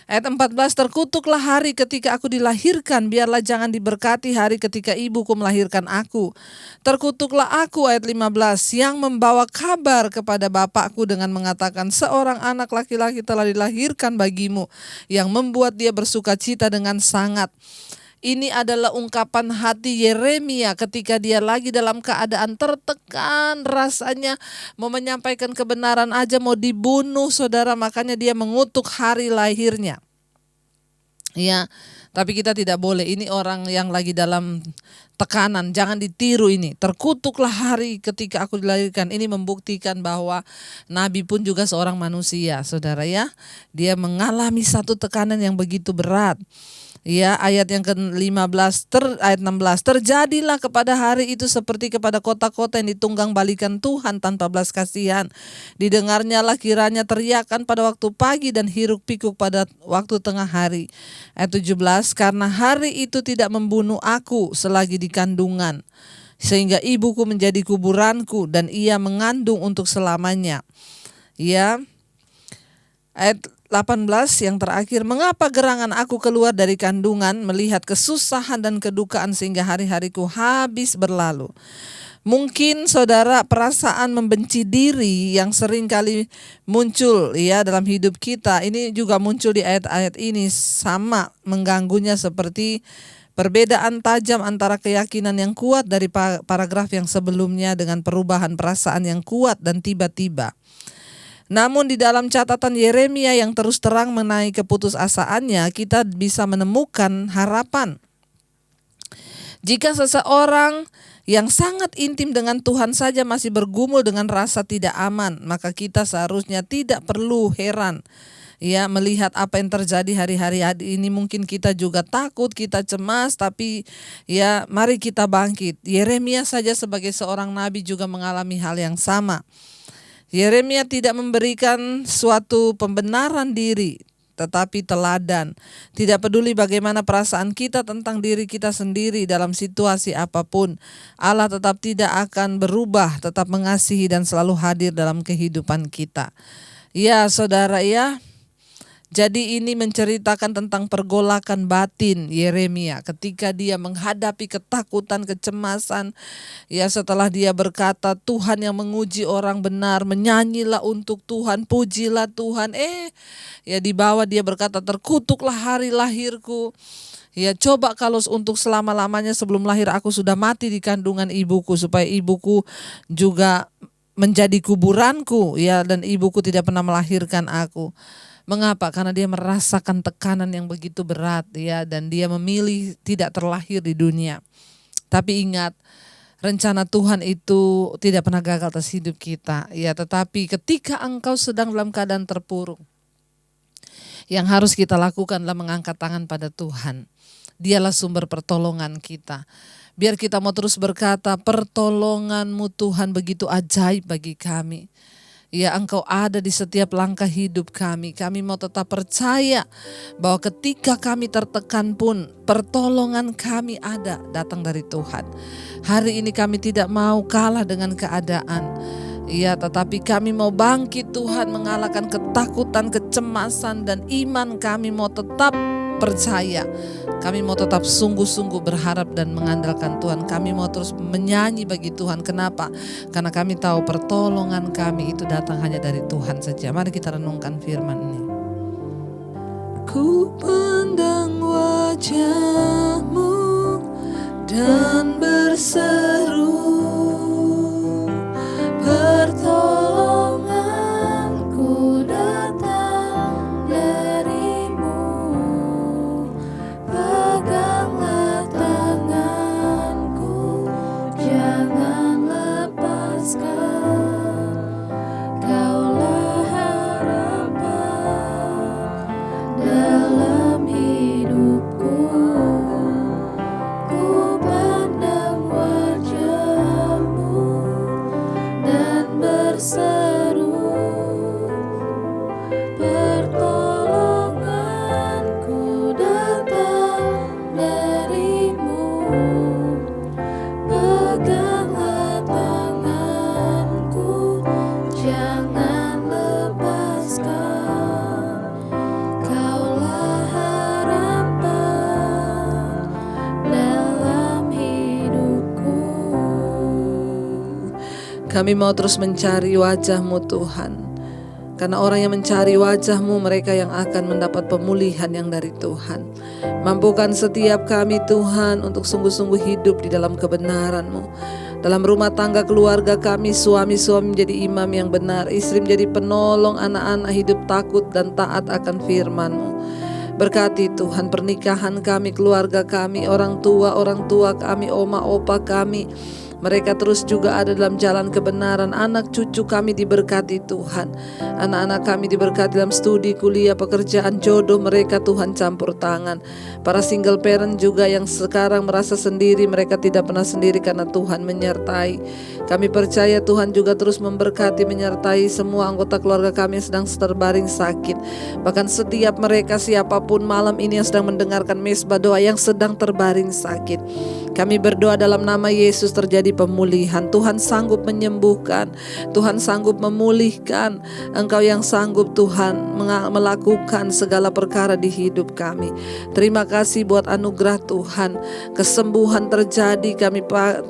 Ayat 14, terkutuklah hari ketika aku dilahirkan, biarlah jangan diberkati hari ketika ibuku melahirkan aku. Terkutuklah aku, ayat 15, yang membawa kabar kepada bapakku dengan mengatakan, seorang anak laki-laki telah dilahirkan bagimu, yang membuat dia bersuka cita dengan sangat. Ini adalah ungkapan hati Yeremia ketika dia lagi dalam keadaan tertekan, rasanya mau menyampaikan kebenaran aja mau dibunuh, saudara. Makanya dia mengutuk hari lahirnya. Ya, tapi kita tidak boleh. Ini orang yang lagi dalam tekanan, jangan ditiru ini. Terkutuklah hari ketika aku dilahirkan. Ini membuktikan bahwa Nabi pun juga seorang manusia, saudara ya. Dia mengalami satu tekanan yang begitu berat. Ya, ayat yang ke-15, ayat 16, terjadilah kepada hari itu seperti kepada kota-kota yang ditunggang balikan Tuhan tanpa belas kasihan. Didengarnyalah kiranya teriakan pada waktu pagi dan hiruk pikuk pada waktu tengah hari. Ayat 17, karena hari itu tidak membunuh aku selagi di kandungan, sehingga ibuku menjadi kuburanku dan ia mengandung untuk selamanya. Ya, ayat 18 yang terakhir, mengapa gerangan aku keluar dari kandungan melihat kesusahan dan kedukaan sehingga hari-hariku habis berlalu. Mungkin saudara, perasaan membenci diri yang sering kali muncul ya dalam hidup kita, ini juga muncul di ayat-ayat ini, sama mengganggunya seperti perbedaan tajam antara keyakinan yang kuat dari paragraf yang sebelumnya dengan perubahan perasaan yang kuat dan tiba-tiba. Namun di dalam catatan Yeremia yang terus terang mengenai keputusasaannya, kita bisa menemukan harapan. Jika seseorang yang sangat intim dengan Tuhan saja masih bergumul dengan rasa tidak aman, maka kita seharusnya tidak perlu heran ya melihat apa yang terjadi hari-hari ini. Mungkin kita juga takut, kita cemas, tapi ya mari kita bangkit. Yeremia saja sebagai seorang nabi juga mengalami hal yang sama. Yeremia tidak memberikan suatu pembenaran diri, tetapi teladan. Tidak peduli bagaimana perasaan kita tentang diri kita sendiri dalam situasi apapun, Allah tetap tidak akan berubah, tetap mengasihi dan selalu hadir dalam kehidupan kita. Ya saudara ya, jadi ini menceritakan tentang pergolakan batin Yeremia ketika dia menghadapi ketakutan, kecemasan. Ya, setelah dia berkata, Tuhan yang menguji orang benar, menyanyilah untuk Tuhan, pujilah Tuhan. Ya di bawah dia berkata, terkutuklah hari lahirku. Ya coba kalau untuk selama-lamanya sebelum lahir aku sudah mati di kandungan ibuku, supaya ibuku juga menjadi kuburanku ya, dan ibuku tidak pernah melahirkan aku. Mengapa? Karena dia merasakan tekanan yang begitu berat ya, dan dia memilih tidak terlahir di dunia. Tapi ingat, rencana Tuhan itu tidak pernah gagal atas hidup kita. Ya, tetapi ketika engkau sedang dalam keadaan terpuruk, yang harus kita lakukan adalah mengangkat tangan pada Tuhan. Dialah sumber pertolongan kita. Biar kita mau terus berkata, pertolongan-Mu Tuhan begitu ajaib bagi kami. Ya, Engkau ada di setiap langkah hidup kami. Kami mau tetap percaya bahwa ketika kami tertekan pun pertolongan kami ada datang dari Tuhan. Hari ini kami tidak mau kalah dengan keadaan. Ya, tetapi kami mau bangkit Tuhan, mengalahkan ketakutan, kecemasan, dan iman kami mau tetap percaya. Kami mau tetap sungguh-sungguh berharap dan mengandalkan Tuhan. Kami mau terus menyanyi bagi Tuhan. Kenapa? Karena kami tahu pertolongan kami itu datang hanya dari Tuhan saja. Mari kita renungkan firman ini. Ku pandang wajah-Mu dan berseru, pertolonganku datang dari-Mu. Peganglah tanganku, jangan lepaskan. Kaulah harapan dalam hidupku. Ku pandang wajah-Mu dan berseru, pertolonganku datang dari-Mu. Peganglah tanganku, jangan lepaskan. Kaulah harapan dalam hidupku. Kami mau terus mencari wajah-Mu Tuhan. Karena orang yang mencari wajah-Mu, mereka yang akan mendapat pemulihan yang dari Tuhan. Mampukan setiap kami Tuhan untuk sungguh-sungguh hidup di dalam kebenaran-Mu. Dalam rumah tangga keluarga kami, suami-suami menjadi imam yang benar, istri menjadi penolong, anak-anak hidup takut dan taat akan firman-Mu. Berkati Tuhan pernikahan kami, keluarga kami, orang tua kami, oma opa kami. Mereka terus juga ada dalam jalan kebenaran. Anak cucu kami diberkati Tuhan. Anak-anak kami diberkati dalam studi, kuliah, pekerjaan, jodoh mereka Tuhan campur tangan. Para single parent juga yang sekarang merasa sendiri, mereka tidak pernah sendiri karena Tuhan menyertai. Kami percaya Tuhan juga terus memberkati, menyertai semua anggota keluarga kami yang sedang terbaring sakit. Bahkan setiap mereka siapapun malam ini yang sedang mendengarkan mesbah doa yang sedang terbaring sakit. Kami berdoa dalam nama Yesus terjadi pemulihan. Tuhan sanggup menyembuhkan, Tuhan sanggup memulihkan. Engkau yang sanggup Tuhan melakukan segala perkara di hidup kami. Terima kasih buat anugerah Tuhan. Kesembuhan terjadi, kami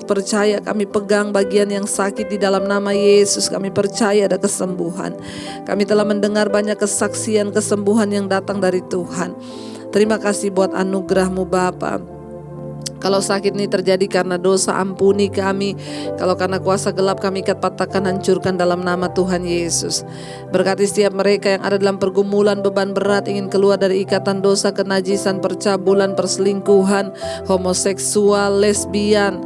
percaya, kami pegang bagian yang sakit di dalam nama Yesus. Kami percaya ada kesembuhan. Kami telah mendengar banyak kesaksian kesembuhan yang datang dari Tuhan. Terima kasih buat anugerah-Mu Bapa. Kalau sakit ini terjadi karena dosa, ampuni kami. Kalau karena kuasa gelap, kami ikat, patahkan, hancurkan dalam nama Tuhan Yesus. Berkati setiap mereka yang ada dalam pergumulan, beban berat, ingin keluar dari ikatan dosa, kenajisan, percabulan, perselingkuhan, homoseksual, lesbian.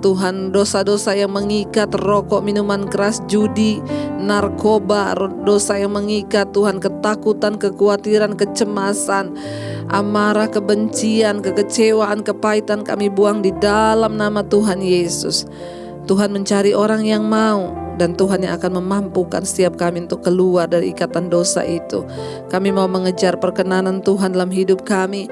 Tuhan, dosa-dosa yang mengikat, rokok, minuman keras, judi, narkoba, dosa yang mengikat, Tuhan, ketakutan, kekhawatiran, kecemasan, amarah, kebencian, kekecewaan, kepahitan, kami buang di dalam nama Tuhan Yesus. Tuhan mencari orang yang mau, dan Tuhan yang akan memampukan setiap kami untuk keluar dari ikatan dosa itu. Kami mau mengejar perkenanan Tuhan dalam hidup kami.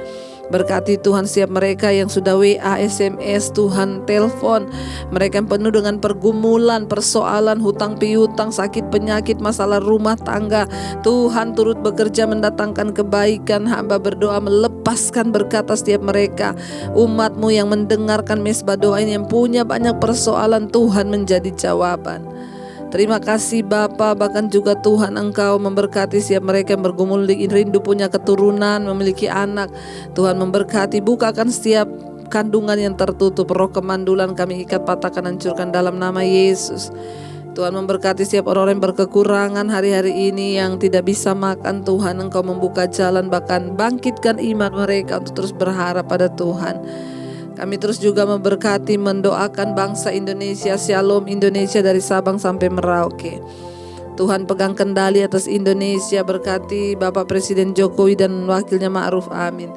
Berkati Tuhan setiap mereka yang sudah WA, SMS, Tuhan telepon. Mereka yang penuh dengan pergumulan, persoalan, hutang piutang, sakit penyakit, masalah rumah tangga. Tuhan turut bekerja mendatangkan kebaikan. Hamba berdoa melepaskan berkat setiap mereka. Umat-Mu yang mendengarkan mesbah doa ini, yang punya banyak persoalan, Tuhan menjadi jawaban. Terima kasih Bapa, bahkan juga Tuhan Engkau memberkati setiap mereka yang bergumul rindu punya keturunan, memiliki anak. Tuhan memberkati, bukakan setiap kandungan yang tertutup. Roh kemandulan kami ikat, patahkan, hancurkan dalam nama Yesus. Tuhan memberkati setiap orang yang berkekurangan hari-hari ini, yang tidak bisa makan. Tuhan Engkau membuka jalan, bahkan bangkitkan iman mereka untuk terus berharap pada Tuhan. Kami terus juga memberkati, mendoakan bangsa Indonesia, Shalom Indonesia dari Sabang sampai Merauke. Tuhan pegang kendali atas Indonesia, berkati Bapak Presiden Jokowi dan wakilnya Ma'ruf Amin.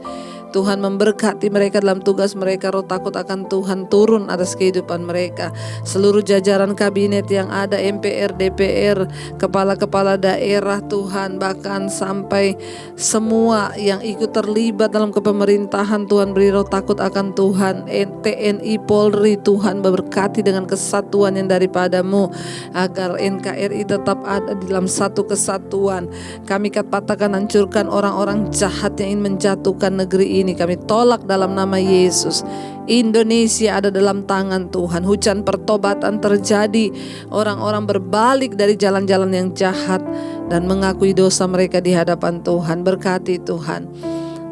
Tuhan memberkati mereka dalam tugas mereka, roh takut akan Tuhan turun atas kehidupan mereka. Seluruh jajaran kabinet yang ada, MPR, DPR, kepala-kepala daerah Tuhan, bahkan sampai semua yang ikut terlibat dalam kepemerintahan, Tuhan beri roh takut akan Tuhan. TNI, Polri, Tuhan berkati dengan kesatuan yang daripadamu, agar NKRI tetap ada dalam satu kesatuan. Kami katakan hancurkan orang-orang jahat yang ingin menjatuhkan negeri ini. Kami tolak dalam nama Yesus. Indonesia ada dalam tangan Tuhan. Hujan pertobatan terjadi. Orang-orang berbalik dari jalan-jalan yang jahat dan mengakui dosa mereka di hadapan Tuhan. Berkati Tuhan.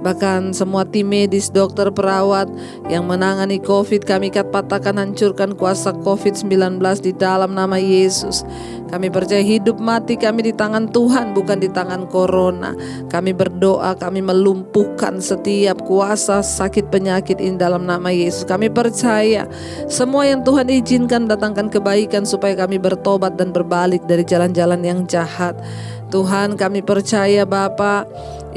Bahkan semua tim medis, dokter, perawat yang menangani COVID, kami katakan hancurkan kuasa COVID-19 di dalam nama Yesus. Kami percaya hidup mati kami di tangan Tuhan, bukan di tangan corona. Kami berdoa, kami melumpuhkan setiap kuasa sakit penyakit ini dalam nama Yesus. Kami percaya semua yang Tuhan izinkan datangkan kebaikan supaya kami bertobat dan berbalik dari jalan-jalan yang jahat. Tuhan, kami percaya Bapa,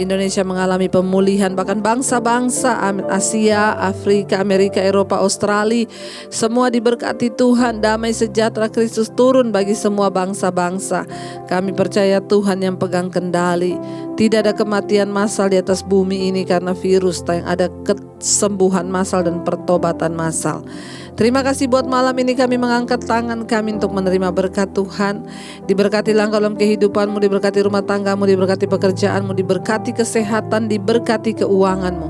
Indonesia mengalami pemulihan, bahkan bangsa-bangsa Asia, Afrika, Amerika, Eropa, Australia, semua diberkati Tuhan. Damai sejahtera Kristus turun bagi semua bangsa-bangsa. Kami percaya Tuhan yang pegang kendali. Tidak ada kematian massal di atas bumi ini karena virus, yang ada kesembuhan massal dan pertobatan massal. Terima kasih buat malam ini kami mengangkat tangan kami untuk menerima berkat Tuhan. Diberkati langkah dalam kehidupanmu, diberkati rumah tanggamu, diberkati pekerjaanmu, diberkati kesehatan, diberkati keuanganmu.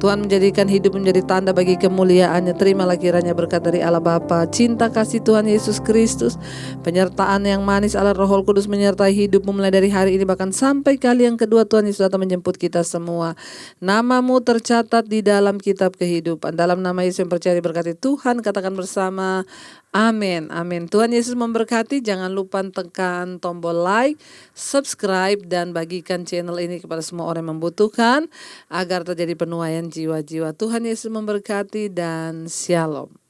Tuhan menjadikan hidup menjadi tanda bagi kemuliaannya. Terimalah kiranya berkat dari Allah Bapa, cinta kasih Tuhan Yesus Kristus, penyertaan yang manis Allah Roh Kudus menyertai hidupmu mulai dari hari ini bahkan sampai kali yang kedua Tuhan Yesus datang menjemput kita semua. Namamu tercatat di dalam kitab kehidupan. Dalam nama Yesus yang percaya diberkati Tuhan, katakan bersama amin, amin. Tuhan Yesus memberkati. Jangan lupa tekan tombol like, subscribe, dan bagikan channel ini kepada semua orang yang membutuhkan agar terjadi penuaian jiwa-jiwa. Tuhan Yesus memberkati dan shalom.